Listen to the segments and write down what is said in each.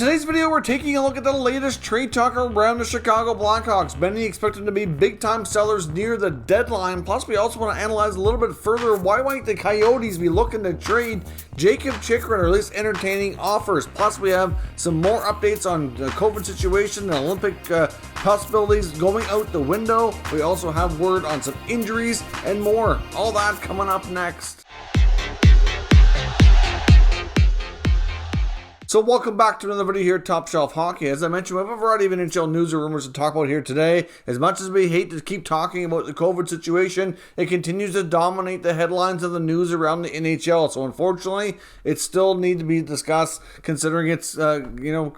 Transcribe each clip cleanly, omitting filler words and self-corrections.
In today's video, we're taking a look at the latest trade talk around the Chicago Blackhawks. Many expect them to be big-time sellers near the deadline. Plus, we also want to analyze a little bit further why might the Coyotes be looking to trade Jacob Chychrun, or at least entertaining offers. Plus, we have some more updates on the COVID situation and Olympic possibilities going out the window. We also have word on some injuries and more. All that coming up next. So welcome back to another video here at Top Shelf Hockey. As I mentioned, we have a variety of NHL news or rumors to talk about here today. As much as we hate to keep talking about the COVID situation, it continues to dominate the headlines of the news around the NHL. So unfortunately, it still needs to be discussed considering it's,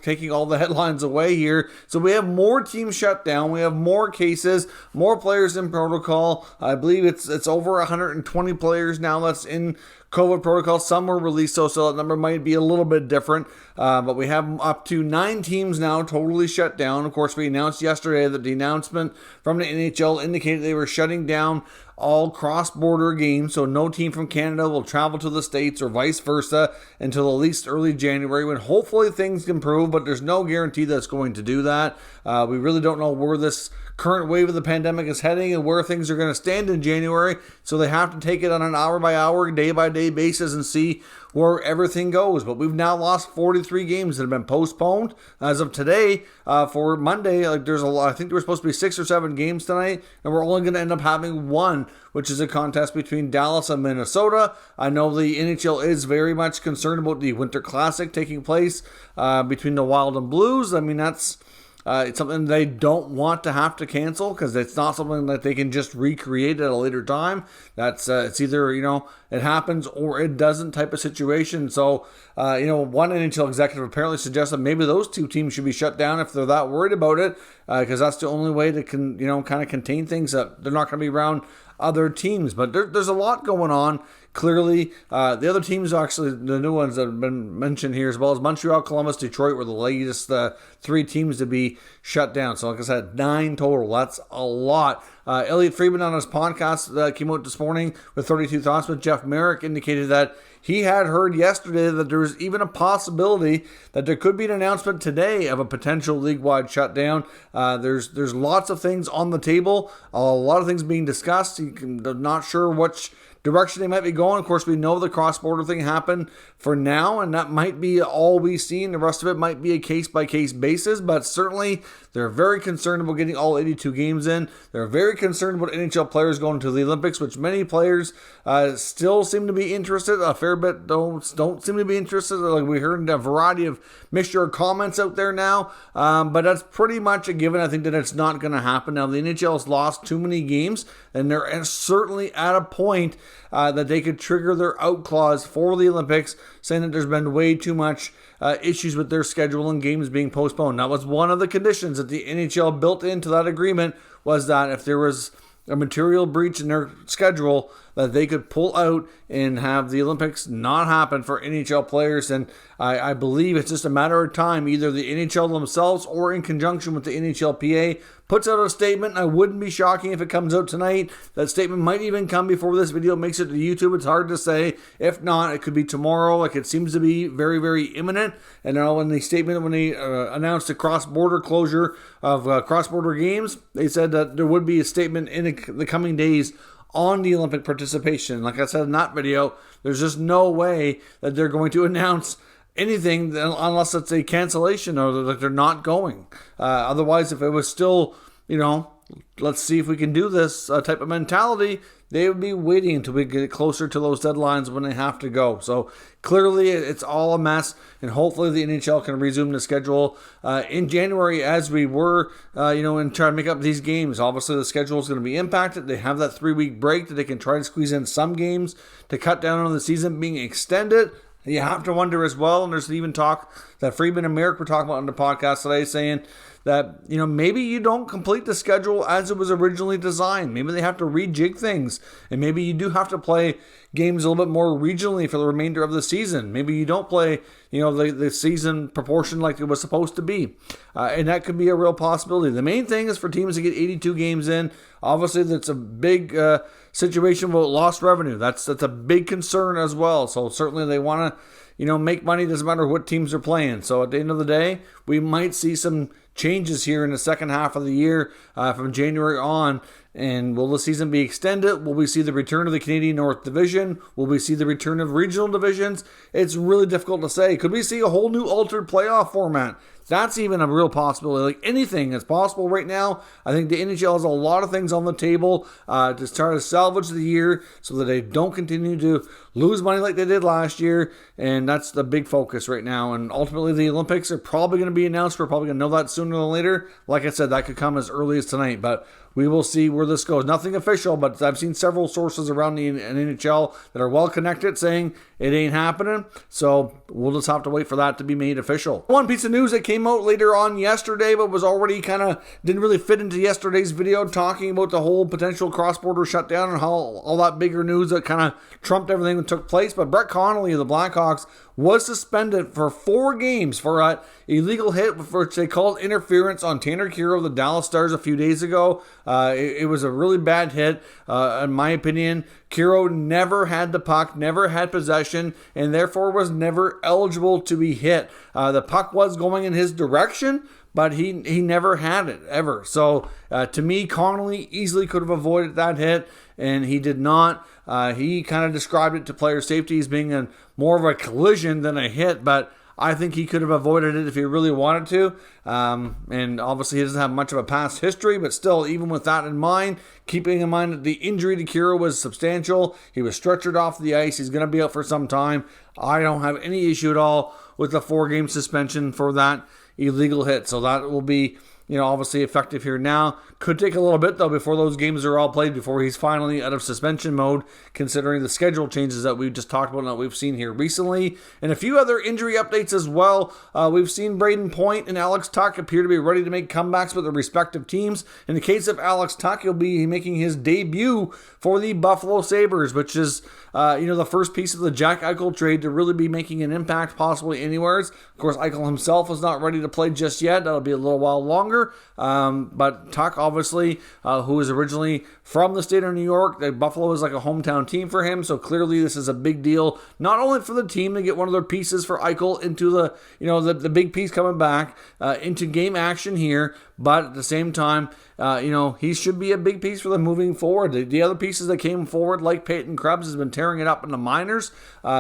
taking all the headlines away here. So we have more teams shut down. We have more cases, more players in protocol. I believe it's over 120 players now that's in COVID protocol. Some were released, so that number might be a little bit different. But we have up to 9 teams now totally shut down. Of course, we announced yesterday that the announcement from the NHL indicated they were shutting down all cross-border games, so no team from Canada will travel to the States or vice versa until at least early January, when hopefully things can improve, but there's no guarantee that it's going to do that. We really don't know where this current wave of the pandemic is heading and where things are going to stand in January, so they have to take it on an hour-by-hour, day-by-day basis and see where everything goes. But we've now lost 43 games that have been postponed as of today. For Monday, there's a lot. I think there were supposed to be 6 or 7 games tonight, and we're only going to end up having one, which is a contest between Dallas and Minnesota. I know the NHL is very much concerned about the Winter Classic taking place between the Wild and Blues. I mean, it's something they don't want to have to cancel because it's not something that they can just recreate at a later time. It's either, it happens or it doesn't type of situation. So, one NHL executive apparently suggested maybe those 2 teams should be shut down if they're that worried about it, because that's the only way to kind of contain things, that they're not going to be around other teams. But there's a lot going on. Clearly, the other teams, actually, the new ones that have been mentioned here, as well as Montreal, Columbus, Detroit, were the latest 3 teams to be shut down. So, like I said, 9 total. That's a lot. Elliotte Friedman on his podcast that came out this morning with 32 Thoughts with Jeff Merrick indicated that he had heard yesterday that there was even a possibility that there could be an announcement today of a potential league-wide shutdown. There's lots of things on the table, a lot of things being discussed. I'm not sure which direction they might be going. Of course, we know the cross-border thing happened for now, and that might be all we see, and the rest of it might be a case-by-case basis, but certainly they're very concerned about getting all 82 games in. They're very concerned about NHL players going to the Olympics, which many players still seem to be interested. A fair bit don't seem to be interested. Like, we heard a variety of mixture of comments out there now, but that's pretty much a given. I think that it's not going to happen. Now, the NHL has lost too many games, and they're certainly at a point that they could trigger their out clause for the Olympics, saying that there's been way too much issues with their schedule and games being postponed. That was one of the conditions that the NHL built into that agreement, was that if there was a material breach in their schedule, that they could pull out and have the Olympics not happen for NHL players. And I believe it's just a matter of time. Either the NHL themselves or in conjunction with the NHLPA puts out a statement. I wouldn't be shocking if it comes out tonight. That statement might even come before this video makes it to YouTube. It's hard to say. If not, it could be tomorrow. Like, it seems to be very, very imminent. And now in the statement, when they announced the cross-border closure of cross-border games, they said that there would be a statement in the coming days on the Olympic participation. Like I said in that video, there's just no way that they're going to announce anything unless it's a cancellation or that they're not going. Otherwise, if it was still, let's see if we can do this type of mentality, they would be waiting until we get closer to those deadlines when they have to go. So clearly it's all a mess, and hopefully the NHL can resume the schedule in January as we were, and try to make up these games. Obviously the schedule is going to be impacted. They have that 3-week break that they can try to squeeze in some games to cut down on the season being extended. You have to wonder as well, and there's even talk that Friedman and Merrick were talking about on the podcast today, saying that, maybe you don't complete the schedule as it was originally designed. Maybe they have to rejig things, and maybe you do have to play games a little bit more regionally for the remainder of the season. Maybe you don't play, the season proportion like it was supposed to be. And that could be a real possibility. The main thing is for teams to get 82 games in. Obviously, that's a big situation with lost revenue. That's a big concern as well. So certainly they want to make money. Doesn't matter what teams are playing. So at the end of the day, we might see some changes here in the second half of the year from January on. And will the season be extended? Will we see the return of the Canadian North Division? Will we see the return of regional divisions? It's really difficult to say. Could we see a whole new altered playoff format? That's even a real possibility. Like, anything is possible right now. I think the NHL has a lot of things on the table to try to salvage the year so that they don't continue to lose money like they did last year. And that's the big focus right now. And ultimately, the Olympics are probably going to be announced. We're probably going to know that sooner than later. Like I said, that could come as early as tonight. But we will see where this goes. Nothing official, but I've seen several sources around the NHL that are well connected saying it ain't happening. So we'll just have to wait for that to be made official. One piece of news that came out later on yesterday, but was already didn't really fit into yesterday's video, talking about the whole potential cross-border shutdown and how all that bigger news that kind of trumped everything that took place. But Brett Connolly of the Blackhawks was suspended for 4 games for an illegal hit, which they called interference on Tanner Kero of the Dallas Stars a few days ago. It was a really bad hit, in my opinion. Kero never had the puck, never had possession, and therefore was never eligible to be hit. The puck was going in his direction, but he never had it, ever. So, to me, Connolly easily could have avoided that hit, and he did not. He kind of described it to player safety as being more of a collision than a hit, but I think he could have avoided it if he really wanted to. And obviously he doesn't have much of a past history, but still, even with that in mind, keeping in mind that the injury to Kero was substantial, he was stretchered off the ice, he's going to be out for some time. I don't have any issue at all with the 4-game suspension for that illegal hit. So that will be, obviously effective here now. Could take a little bit, though, before those games are all played, before he's finally out of suspension mode, considering the schedule changes that we've just talked about and that we've seen here recently. And a few other injury updates as well. We've seen Braden Point and Alex Tuch appear to be ready to make comebacks with their respective teams. In the case of Alex Tuch, he'll be making his debut for the Buffalo Sabres, which is, the first piece of the Jack Eichel trade to really be making an impact possibly anywhere. Of course, Eichel himself is not ready to play just yet. That'll be a little while longer. But Tuch, obviously, who is originally from the state of New York, Buffalo is like a hometown team for him. So clearly this is a big deal, not only for the team to get one of their pieces for Eichel into the big piece coming back into game action here, but at the same time, he should be a big piece for them moving forward. The other pieces that came forward, like Peyton Krebs, has been tearing it up in the minors.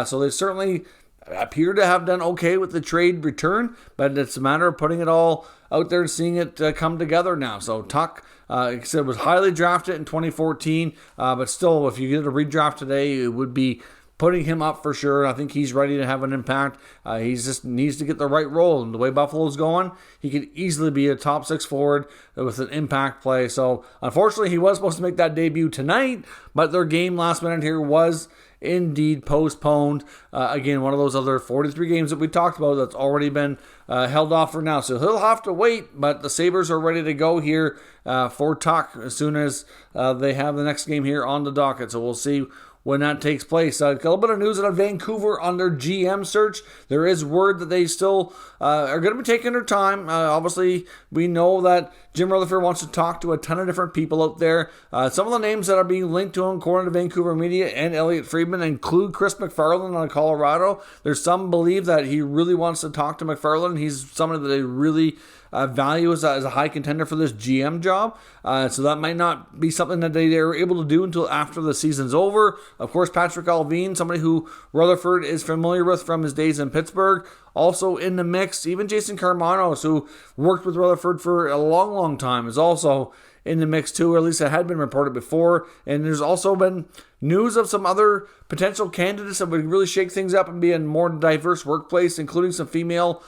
So they certainly appear to have done okay with the trade return, but it's a matter of putting it all out there and seeing it come together now. So Tuch, like I said, was highly drafted in 2014, but still, if you get a redraft today, it would be putting him up for sure. I think he's ready to have an impact. He just needs to get the right role. And the way Buffalo's going, he could easily be a top 6 forward with an impact play. So, unfortunately, he was supposed to make that debut tonight, but their game last minute here was indeed postponed. Again, one of those other 43 games that we talked about that's already been held off for now. So he'll have to wait, but the Sabres are ready to go here for Tuch as soon as they have the next game here on the docket. So we'll see when that takes place. A little bit of news out of Vancouver on their GM search. There is word that they still are going to be taking their time. Obviously, we know that Jim Rutherford wants to talk to a ton of different people out there. Some of the names that are being linked to him, according to Vancouver media and Elliot Friedman, include Chris McFarland on Colorado. There's some believe that he really wants to talk to McFarland. He's someone that they really value as a high contender for this GM job. So that might not be something that they are able to do until after the season's over. Of course, Patrick Allvin, somebody who Rutherford is familiar with from his days in Pittsburgh, also in the mix. Even Jason Carmanos, who worked with Rutherford for a long, long time, is also in the mix too, or at least it had been reported before. And there's also been news of some other potential candidates that would really shake things up and be a more diverse workplace, including some female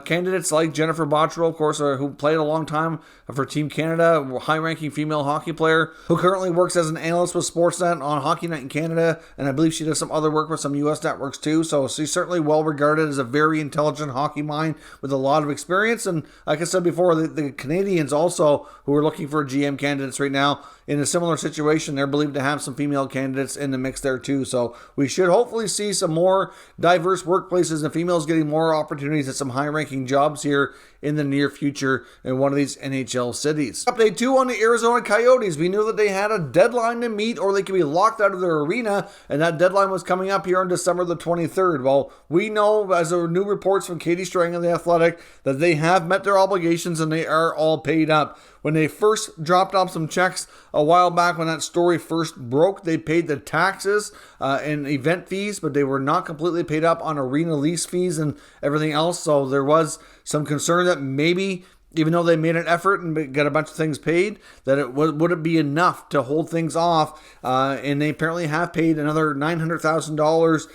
candidates like Jennifer Botterill, of course, who played a long time for Team Canada, a high-ranking female hockey player who currently works as an analyst with Sportsdom on Hockey Night in Canada, and I believe she does some other work with some U.S. networks too, so she's certainly well-regarded as a very intelligent hockey mind with a lot of experience. And like I said before, the Canadians also, who are looking for GM candidates right now, in a similar situation, they're believed to have some female candidates in the mix there too. So we should hopefully see some more diverse workplaces and females getting more opportunities at some high high-ranking jobs here in the near future in one of these NHL cities. Update 2 on the Arizona Coyotes. We knew that they had a deadline to meet or they could be locked out of their arena, and that deadline was coming up here on December the 23rd. Well, we know, as there are new reports from Katie Strang and The Athletic, that they have met their obligations and they are all paid up. When they first dropped off some checks a while back, when that story first broke, they paid the taxes and event fees, but they were not completely paid up on arena lease fees and everything else. So there was some concern that maybe, even though they made an effort and got a bunch of things paid, that it wouldn't be enough to hold things off. And they apparently have paid another $900,000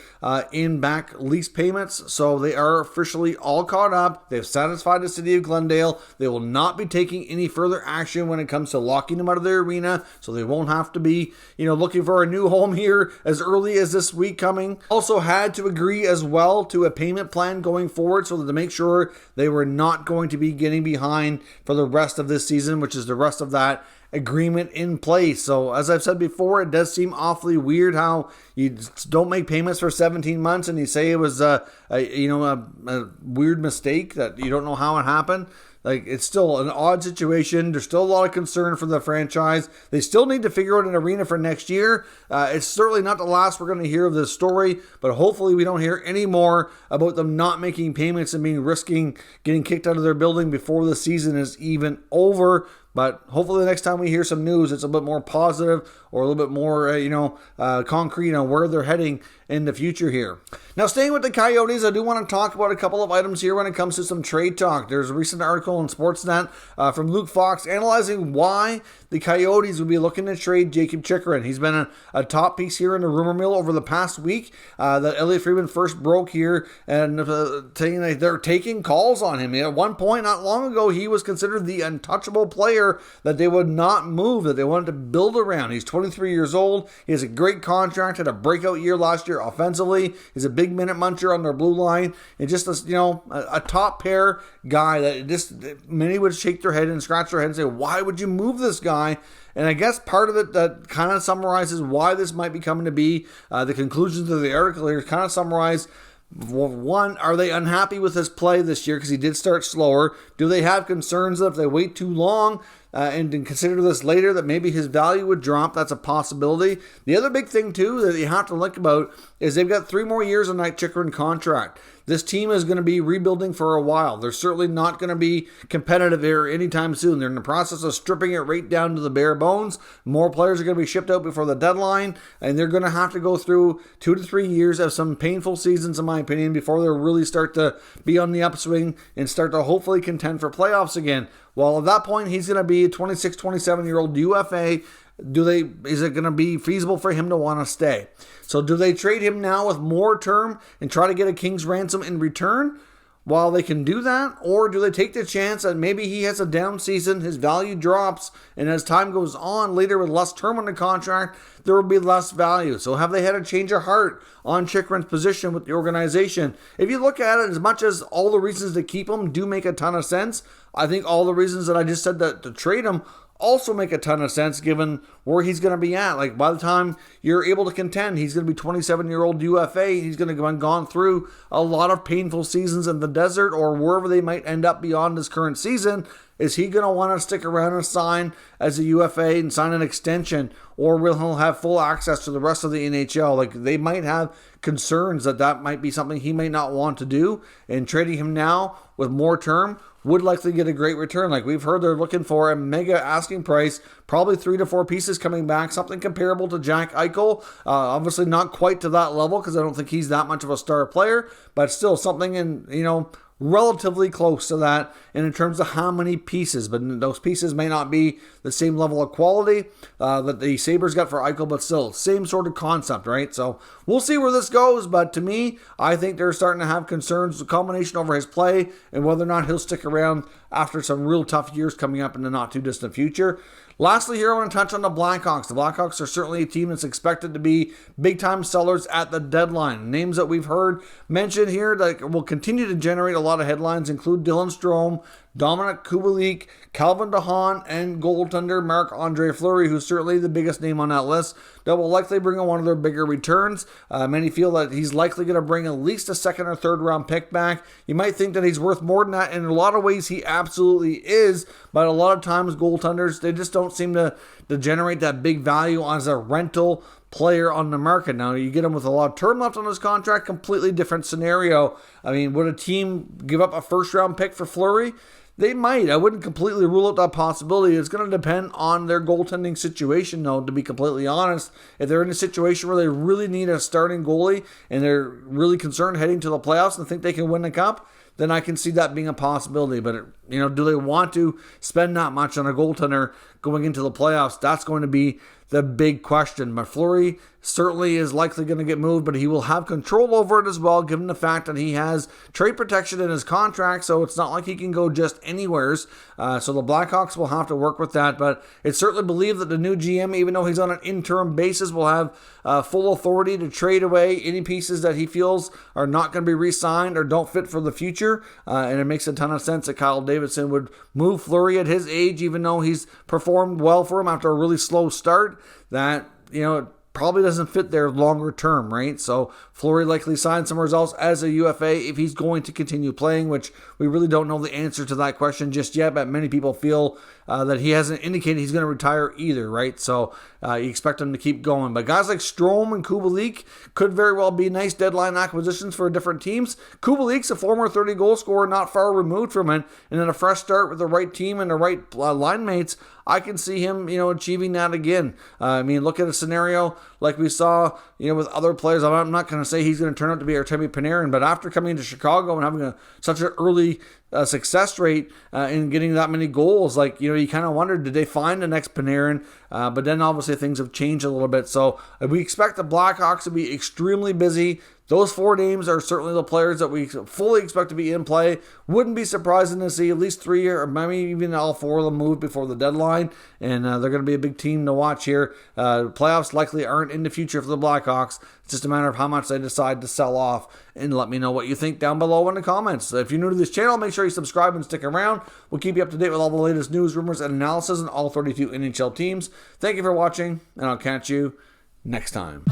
in back lease payments. So they are officially all caught up. They've satisfied the city of Glendale. They will not be taking any further action when it comes to locking them out of their arena. So they won't have to be, looking for a new home here as early as this week coming. Also had to agree as well to a payment plan going forward so that to make sure they were not going to be getting behind for the rest of this season, which is the rest of that agreement in place. So as I've said before, it does seem awfully weird how you don't make payments for 17 months and you say it was a weird mistake that you don't know how it happened. Like, it's still an odd situation. There's still a lot of concern for the franchise. They still need to figure out an arena for next year. It's certainly not the last we're going to hear of this story, but hopefully we don't hear any more about them not making payments and risking getting kicked out of their building before the season is even over. But hopefully the next time we hear some news, it's a bit more positive or a little bit more, concrete on where they're heading in the future here. Now, staying with the Coyotes, I do want to talk about a couple of items here when it comes to some trade talk. There's a recent article in Sportsnet from Luke Fox analyzing why the Coyotes would be looking to trade Jacob Chychrun. He's been a top piece here in the rumor mill over the past week that Elliot Friedman first broke here, and they're taking calls on him. At one point, not long ago, he was considered the untouchable player that they would not move, that they wanted to build around. He's 23 years old. He has a great contract, had a breakout year last year offensively. He's a big minute muncher on their blue line, and just a top pair guy that just many would shake their head and scratch their head and say, why would you move this guy? And I guess part of it that kind of summarizes why this might be coming to be, the conclusions of the article here kind of summarize. One, are they unhappy with his play this year because he did start slower? Do they have concerns that if they wait too long and consider this later that maybe his value would drop? That's a possibility. The other big thing too that you have to think about is they've got 3 more years on that Chychrun contract. This team is going to be rebuilding for a while. They're certainly not going to be competitive here anytime soon. They're in the process of stripping it right down to the bare bones. More players are going to be shipped out before the deadline, and they're going to have to go through 2 to 3 years of some painful seasons, in my opinion, before they really start to be on the upswing and start to hopefully contend for playoffs again. Well, at that point, he's going to be a 26, 27-year-old UFA. Is it going to be feasible for him to want to stay? So do they trade him now with more term and try to get a king's ransom in return while they can do that? Or do they take the chance that maybe he has a down season, his value drops, and as time goes on later with less term on the contract, there will be less value? So have they had a change of heart on Chychrun's position with the organization? If you look at it, as much as all the reasons to keep him do make a ton of sense, I think all the reasons that I just said that to trade him also make a ton of sense given where he's going to be at. Like, by the time you're able to contend, he's going to be 27-year-old UFA. He's going to have gone through a lot of painful seasons in the desert or wherever they might end up beyond his current season. Is he going to want to stick around and sign as a UFA and sign an extension? Or will he have full access to the rest of the NHL? Like, they might have concerns that might be something he may not want to do. And trading him now with more term would likely get a great return. Like, we've heard they're looking for a mega asking price, probably 3 to 4 pieces coming back, something comparable to Jack Eichel. Obviously not quite to that level because I don't think he's that much of a star player, but still something in, relatively close to that, and in terms of how many pieces, but those pieces may not be the same level of quality that the Sabres got for Eichel, but still, same sort of concept, right? So we'll see where this goes, but to me, I think they're starting to have concerns, the combination over his play, and whether or not he'll stick around after some real tough years coming up in the not-too-distant future. Lastly here, I want to touch on the Blackhawks. The Blackhawks are certainly a team that's expected to be big-time sellers at the deadline. Names that we've heard mentioned here that will continue to generate a lot of headlines include Dylan Strome, Dominic Kubalik, Calvin DeHaan, and goaltender Marc-Andre Fleury, who's certainly the biggest name on that list, that will likely bring in one of their bigger returns. Many feel that he's likely going to bring at least a second or third round pick back. You might think that he's worth more than that. In a lot of ways, he absolutely is. But a lot of times, goaltenders, they just don't seem to generate that big value as a rental player on the market. Now, you get him with a lot of term left on his contract, completely different scenario. I mean, would a team give up a first round pick for Fleury? They might. I wouldn't completely rule out that possibility. It's going to depend on their goaltending situation, though, to be completely honest. If they're in a situation where they really need a starting goalie and they're really concerned heading to the playoffs and think they can win the cup, then I can see that being a possibility. But, do they want to spend that much on a goaltender going into the playoffs? That's going to be the big question. But Fleury certainly is likely going to get moved, but he will have control over it as well, given the fact that he has trade protection in his contract, so it's not like he can go just anywheres. So the Blackhawks will have to work with that, but it's certainly believed that the new GM, even though he's on an interim basis, will have full authority to trade away any pieces that he feels are not going to be re-signed or don't fit for the future. And it makes a ton of sense that Kyle Davidson would move Fleury at his age, even though he's performed well for him after a really slow start. That, it probably doesn't fit there longer term, right? So Fleury likely signs somewhere else as a UFA if he's going to continue playing, which we really don't know the answer to that question just yet, but many people feel that he hasn't indicated he's going to retire either, right? So you expect him to keep going. But guys like Strome and Kubalik could very well be nice deadline acquisitions for different teams. Kubalik's a former 30-goal scorer, not far removed from it, and in a fresh start with the right team and the right line mates, I can see him, achieving that again. Look at a scenario like we saw, with other players. I'm not going to say he's going to turn out to be Artemi Panarin, but after coming into Chicago and having such an early success rate in getting that many goals, you kind of wondered, did they find the next Panarin? But then obviously things have changed a little bit. So we expect the Blackhawks to be extremely busy. Those four names are certainly the players that we fully expect to be in play. Wouldn't be surprising to see at least three or maybe even all four of them move before the deadline. And they're going to be a big team to watch here. Playoffs likely aren't in the future for the Blackhawks. It's just a matter of how much they decide to sell off. And let me know what you think down below in the comments. If you're new to this channel, make sure you subscribe and stick around. We'll keep you up to date with all the latest news, rumors, and analysis on all 32 NHL teams. Thank you for watching, and I'll catch you next time.